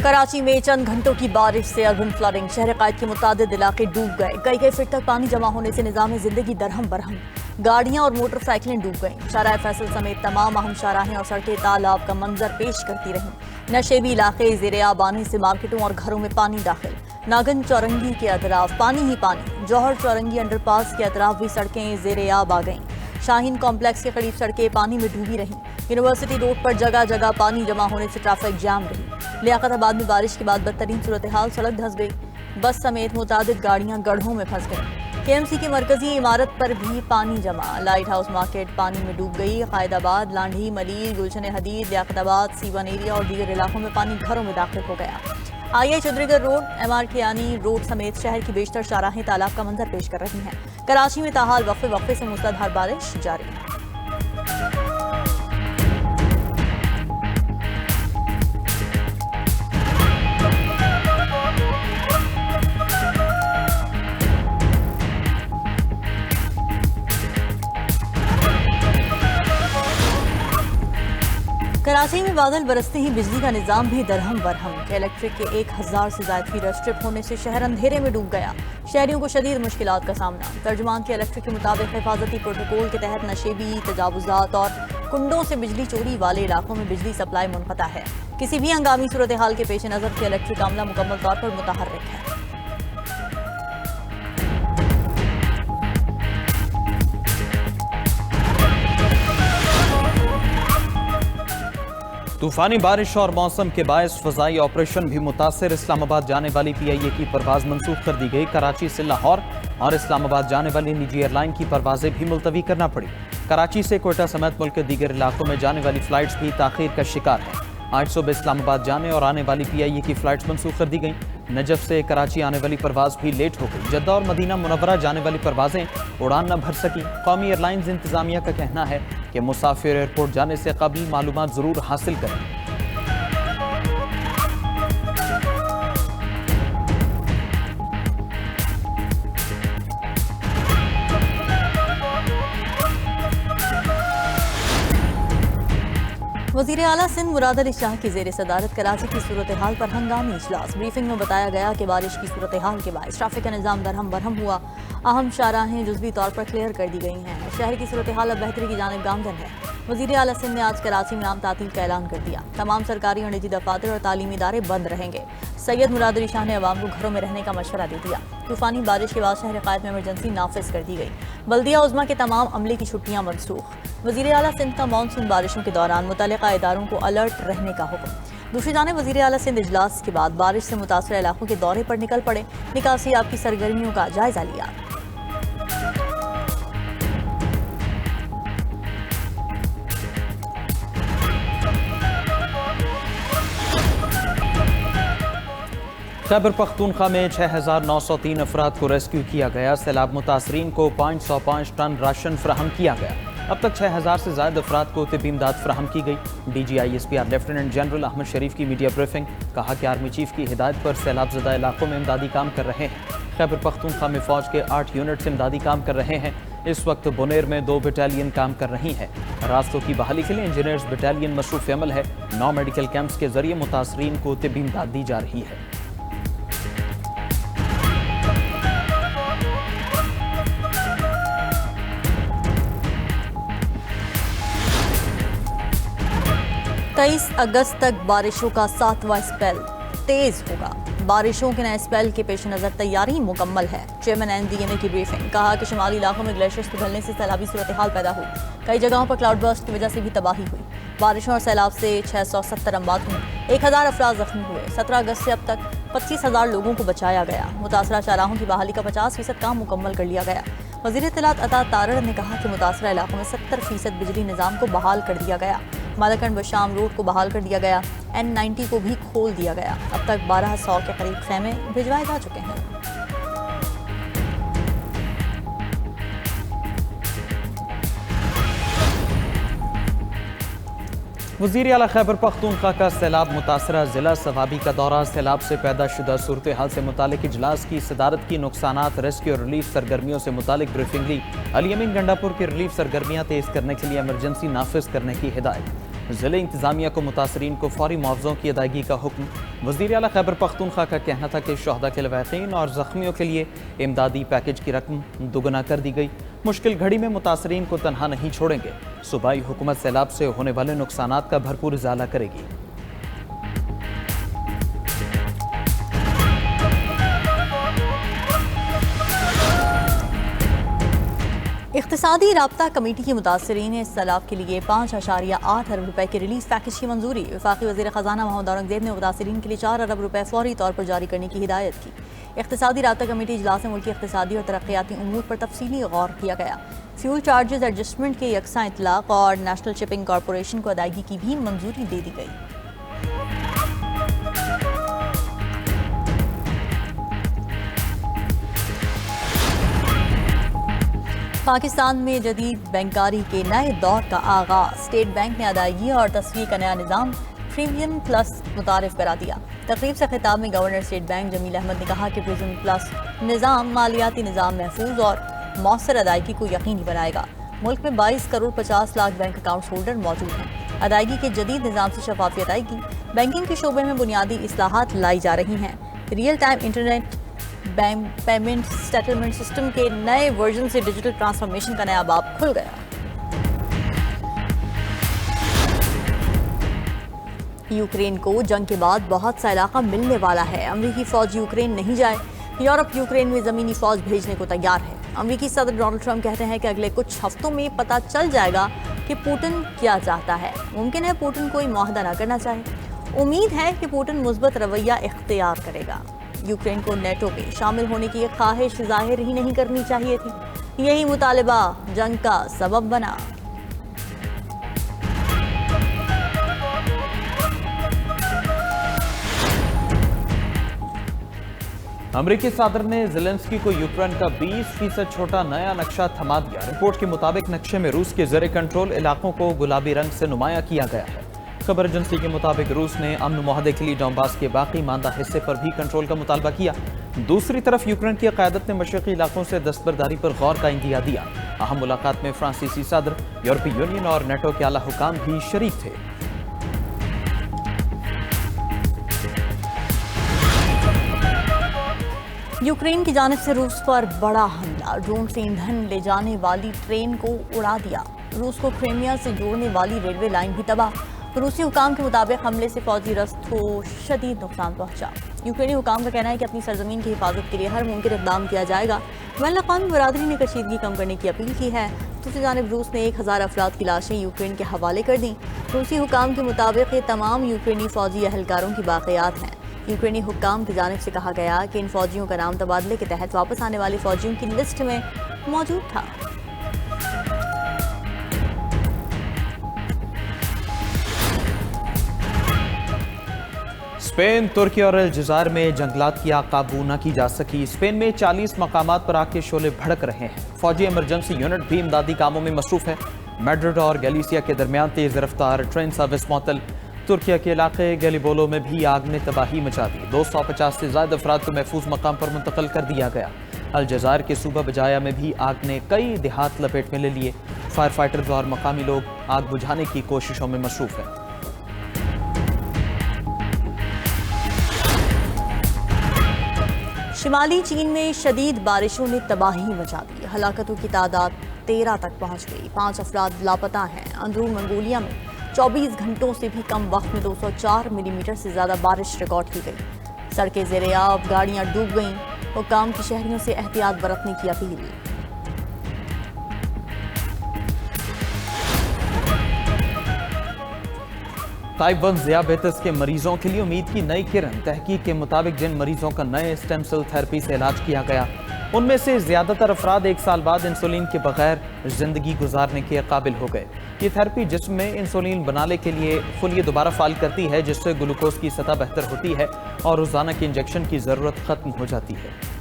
कराची में चंद घंटों की बारिश से अर्बन फ्लडिंग, शहर कायद के मुतादिद इलाके डूब गए। कई फीट तक पानी जमा होने से निजाम जिंदगी दरहम बरहम, गाड़ियां और मोटरसाइकिलें डूब गईं। शाहराह फैसल समेत तमाम अहम शाहराहें और सड़कें तालाब का मंजर पेश करती रहीं। नशेबी इलाके ज़ेरे आब आने से मार्केटों और घरों में पानी दाखिल। नागन चौरंगी के अतराफ पानी ही पानी, जौहर चौरंगी अंडरपास के अतराफ भी सड़कें ज़ेरे आब आ गईं। शाहीन कॉम्प्लेक्स के करीब सड़कें पानी में डूबी रहीं। यूनिवर्सिटी रोड पर जगह जगह पानी जमा होने से ट्रैफिक जाम रही। लियाकताबाद में बारिश के बाद बदतरीन सूरत हाल, सड़क धंस गई। बस समेत मुतादिद गाड़ियां गड्ढों में फंस गईं। केएमसी की मरकजी इमारत पर भी पानी जमा। लाइट हाउस मार्केट पानी में डूब गई। कायदाबाद, लांढी, मलीर, गुलशन हदीद, लियाकताबाद, सीवन एरिया और दीगर इलाकों में पानी घरों में दाखिल हो गया। आई चौधरीगढ़ रोड, MR कियानी रोड समेत शहर की बेशतर शाहराहें तालाब का मंजर पेश कर रही हैं। कराची में ताहाल वक्फे से मूसलाधार बारिश जारी है। कराची में बादल बरसते ही बिजली का निजाम भी दरहम बरहम। इलेक्ट्रिक के 1000 से ज्यादा फीडर स्ट्रिप होने से शहर अंधेरे में डूब गया। शहरियों को शदीद मुश्किलात का सामना। तर्जुमान के इलेक्ट्रिक के मुताबिक हिफाजती प्रोटोकॉल के तहत नशेबी, तजावुजात और कुंडों से बिजली चोरी वाले इलाकों में बिजली सप्लाई मुनक़ता है। किसी भी हंगामी सूरत हाल के पेश नज़र के इलेक्ट्रिक अमला मुकम्मल तौर पर मुतहर्रिक है। तूफानी बारिश और मौसम के बायस फजाई ऑपरेशन भी मुतासर। इस्लामाबाद जाने वाली PIA की परवाज मंसूख कर दी गई। कराची से लाहौर और इस्लामाबाद जाने वाली निजी एयरलाइन की परवाजें भी मुलतवी करना पड़ी। कराची से कोयटा समेत मुल्क के दीगर इलाकों में जाने वाली फ्लाइट्स भी ताखीर का शिकार हैं। आज सुबह इस्लामाबाद जाने और आने वाली PIA की फ्लाइट्स मंसूख कर दी गई। नजफ से कराची आने वाली परवाज भी लेट हो गई। जद्दा और मदीना मुनव्वरा जाने वाली परवाजें उड़ान न भर सकी। कौमी एयरलाइंस इंतजामिया का कहना है कि मुसाफिर एयरपोर्ट जाने से कबल मालूमात जरूर हासिल करें। वज़ीर आला सिंध मुराद अली शाह की ज़ेर सदारत कराची की सूरत हाल पर हंगामी इजलास। ब्रीफिंग में बताया गया कि बारिश की सूरत हाल के बायस ट्रैफिक का निज़ाम दरहम बरहम हुआ। अहम शाहराहें जुज़वी तौर पर क्लियर कर दी गई हैं। शहर की सूरत हाल अब बेहतरी की जानिब गामजन है। वज़ीर आला सिंध ने आज कराची में आम तातील का ऐलान कर दिया। तमाम सरकारी और निजी दफातर और तालीमी इदारे बंद रहेंगे। सैयद मुराद अली शाह ने अवाम को घरों में रहने का मशवरा दे दिया। तूफानी बारिश के बाद शहर कायद में इमरजेंसी नाफिज कर दी गई। बल्दिया उज़्मा के तमाम अमले की छुट्टियां मनसूख। वज़ीर आला सिंध का मानसून बारिशों के दौरान मुतल्लिका इदारों को अलर्ट रहने का हुक्म। दूसरी जानिब वज़ीर आला सिंध इजलास के बाद बारिश से मुतासर इलाकों के दौरे पर निकल पड़े। निकासी आपकी सरगर्मियों का जायजा लिया। खैबर पख्तूनख्वा में 6903 अफराद को रेस्क्यू किया गया। सैलाब मुतासरीन को 505 टन राशन फ्राहम किया गया। अब तक 6000 से ज्यादा अफराद को तिब्बी इमदाद फ्राहम की गई। DG ISPR lieutenant general Ahmed Sharif की मीडिया ब्रीफिंग, कहा कि आर्मी चीफ की हिदायत पर सैलाब ज़दा इलाकों में इमदादी काम कर रहे हैं। खैबर पख्तूनख्वा में फौज के 8 यूनिट्स इमदादी काम कर रहे हैं। इस वक्त बुनेर में 2 बटालियन काम कर रही हैं। रास्तों की बहाली के लिए इंजीनियर्स बटालियन मसरूफ अमल है। 9 मेडिकल कैंप्स के जरिए मुतासरीन को तिब्बी इमदाद दी जा रही है। अगस्त तक बारिशों का 7वां स्पेल तेज होगा। बारिशों के नए स्पेल के पेश नज़र तैयारी मुकम्मल है। चेयरमैन NDMA की ब्रीफिंग, कहा कि शुमाली इलाकों में ग्लेशियर्स पिघलने से सैलाबी सूरत हाल पैदा हुई। कई जगहों पर क्लाउड बर्स्ट की वजह से भी तबाही हुई। बारिशों और सैलाब से 670 अमवात हुई। 1000 अफराद जख्मी हुए। 17 अगस्त से अब तक 25,000 लोगों को बचाया गया। मुतासरा शाहराहों की बहाली का 50% काम मुकम्मल कर लिया गया। वज़ीर इत्तलात अता तारड़ ने कहा कि मुतासरा इलाकों में 70% बिजली निज़ाम को बहाल कर दिया गया। मालकंड बशाम रोड को बहाल कर दिया गया। N90 को भी खोल दिया गया। अब तक 1200 के करीब खैमे भिजवाए जा चुके हैं। वज़ीर आला खैबर पख्तूनख्वा का सैलाब मुतासरा जिला सवाबी का दौरा। सैलाब से पैदा शुदा सूरत हाल से मुतालिक इजलास की सदारत की। नुकसानात, रेस्क्यू और रिलीफ सरगर्मियों से मुतालिक ब्रीफिंग ली। अली अमीन गंडापुर की रिलीफ सरगर्मियाँ तेज करने के लिए इमरजेंसी नाफिज करने की हिदायत। जिले इंतजामिया को मुतासरीन को फौरी मुआवजों की अदायगी का हुक्म। वज़ीर आला खैबर पख्तूनख्वा का कहना था कि शहदा के लवाक़ीन और ज़ख्मियों के लिए इमदादी पैकेज की रकम दोगुना कर दी गई। मुश्किल घड़ी में मुतासरीन को तनहा नहीं छोड़ेंगे। सूबाई हुकूमत सैलाब से होने वाले नुकसानात का भरपूर इजाला करेगी। इख्तिसादी राब्ता कमेटी की मुतासरीन ने सैलाब के लिए 5.8 अरब रुपए के रिलीफ पैकेज की मंजूरी। वफाकी वज़ीर ख़जाना मोहम्मद औरंगज़ेब ने मुतासरीन के लिए 4 अरब रुपए फौरी तौर पर जारी करने की हिदायत की। इख्तिसादी राब्ता कमेटी इजलास में मुल्की इख्तिसादी और तरक्याती उमूर पर तफसीली गौर किया गया। फ्यूल चार्जेस एडजस्टमेंट के यकसा इतलाक और नेशनल शिपिंग कॉरपोरेशन को अदायगी की भी मंजूरी दे दी गई। पाकिस्तान में जदीद बैंकारी के नए दौर का आगाज। स्टेट बैंक ने अदायगी और तस्वीर का नया निज़ाम प्रीमियम प्लस मुतारिफ करा दिया। तकरीब से खिताब में governor state bank Jamil Ahmad ने कहा कि प्रीमियम प्लस निज़ाम मालियाती निज़ाम महफूज और मौसर अदायगी को यकीनी बनाएगा। मुल्क में 22 crore 50 lakh bank account holder मौजूद हैं। अदायगी के जदीद निज़ाम से शफाफियत आएगी। बैंकिंग के शोबे में बुनियादी इस्लाहात लाई जा रही हैं। Real time internet payment settlement system के नए वर्जन से डिजिटल ट्रांसफॉर्मेशन का नया बाब खुल गया। यूक्रेन को जंग के बाद बहुत सा इलाका मिलने वाला है। अमरीकी फौज यूक्रेन नहीं जाए। यूरोप यूक्रेन में जमीनी फौज भेजने को तैयार है। अमरीकी सदर डोनाल्ड ट्रंप कहते हैं कि अगले कुछ हफ्तों में पता चल जाएगा कि पुतिन क्या चाहता है। मुमकिन है पुतिन कोई मुआहदा न करना चाहे। उम्मीद है कि पुतिन मुस्बत रवैया इख्तियार करेगा। यूक्रेन को नेटो में शामिल होने की ख्वाहिश जाहिर ही नहीं करनी चाहिए थी। यही मुतालिबा जंग का सबब बना। अमरीकी सदर ने ज़ेलेंस्की को यूक्रेन का 20% छोटा नया नक्शा थमा दिया। रिपोर्ट के मुताबिक नक्शे में रूस के ज़ेरे कंट्रोल इलाकों को गुलाबी रंग से नुमाया किया गया है। खबर एजेंसी के मुताबिक रूस ने अमन मुआहदे के लिए डोंबास के बाकी मानदा हिस्से पर भी कंट्रोल का मुतालबा किया। दूसरी तरफ यूक्रेन की क़यादत ने मशरक़ी इलाकों से दस्तबरदारी पर गौर का इंदिया दिया। अहम मुलाकात में फ्रांसीसी सदर, यूरोपीय यूनियन और नेटो के आला हुकाम भी शरीक थे। यूक्रेन की जानिब से रूस पर बड़ा हमला। ड्रोन से ईंधन ले जाने वाली ट्रेन को उड़ा दिया। रूस को क्रीमिया से जोड़ने वाली रेलवे लाइन भी तबाह। रूसी हुकाम के मुताबिक हमले से फौजी रस्त को शदीद नुकसान पहुंचा। यूक्रेनी हुकाम का कहना है कि अपनी सरजमीन की हिफाजत के लिए हर मुमकिन इक़दाम किया जाएगा। बैनुल अक़वामी बरादरी ने कशीदगी कम करने की अपील की है। दूसरी जानिब रूस ने 1000 अफराद की लाशें यूक्रेन के हवाले कर दी। रूसी हुकाम के मुताबिक ये तमाम यूक्रेनी फौजी एहलकारों की बाक़ियात हैं। यूक्रेनी हुकाम की जानिब से कहा गया कि इन फौजियों का नाम तबादले के तहत वापस आने वाले फौजियों की लिस्ट में मौजूद था। स्पेन, तुर्की और अलजायर में जंगलात की आग काबू न की जा सकी। स्पेन में 40 मकामात पर आग के शोले भड़क रहे हैं। फौजी इमरजेंसी यूनिट भी इमदादी कामों में मसरूफ है। मैड्रिड और गैलिसिया के दरमियान तेज रफ्तार ट्रेन सर्विस मुअत्तल। तुर्किया के इलाके गैलिबोलो में भी आग ने तबाही मचा दी। 250 से ज्यादा अफराद को महफूज मकाम पर मुंतकिल कर दिया गया। अलजायर के सूबा बजाया में भी आग ने कई देहात लपेट में ले लिए। फायर फाइटर्स और मकामी लोग आग बुझाने की कोशिशों में मसरूफ हैं। शिमाली चीन में शदीद बारिशों ने तबाही मचा दी। हलाकतों की तादाद 13 तक पहुंच गई। 5 अफराद लापता हैं। अंदरून मंगोलिया में 24 घंटों से भी कम वक्त में 204 मिलीमीटर से ज़्यादा बारिश रिकॉर्ड की गई। सड़कें ज़ेरे-आब, गाड़ियाँ डूब गईं। हुक्काम की शहरियों से एहतियात बरतने की अपील। टाइप 1 ज़ियाबेतिस के मरीजों के लिए उम्मीद की नई किरण। तहकीक के मुताबिक जिन मरीजों का नए स्टेम सेल थेरेपी से इलाज किया गया, उनमें से ज़्यादातर अफराद 1 साल बाद इंसुलिन के बगैर जिंदगी गुजारने के काबिल हो गए। ये थेरेपी जिस्म में इंसुलिन बनाने के लिए खुलिये दोबारा फाल करती है, जिससे ग्लूकोज की सतह बेहतर होती है और रोज़ाना के इंजेक्शन की ज़रूरत ख़त्म हो जाती है।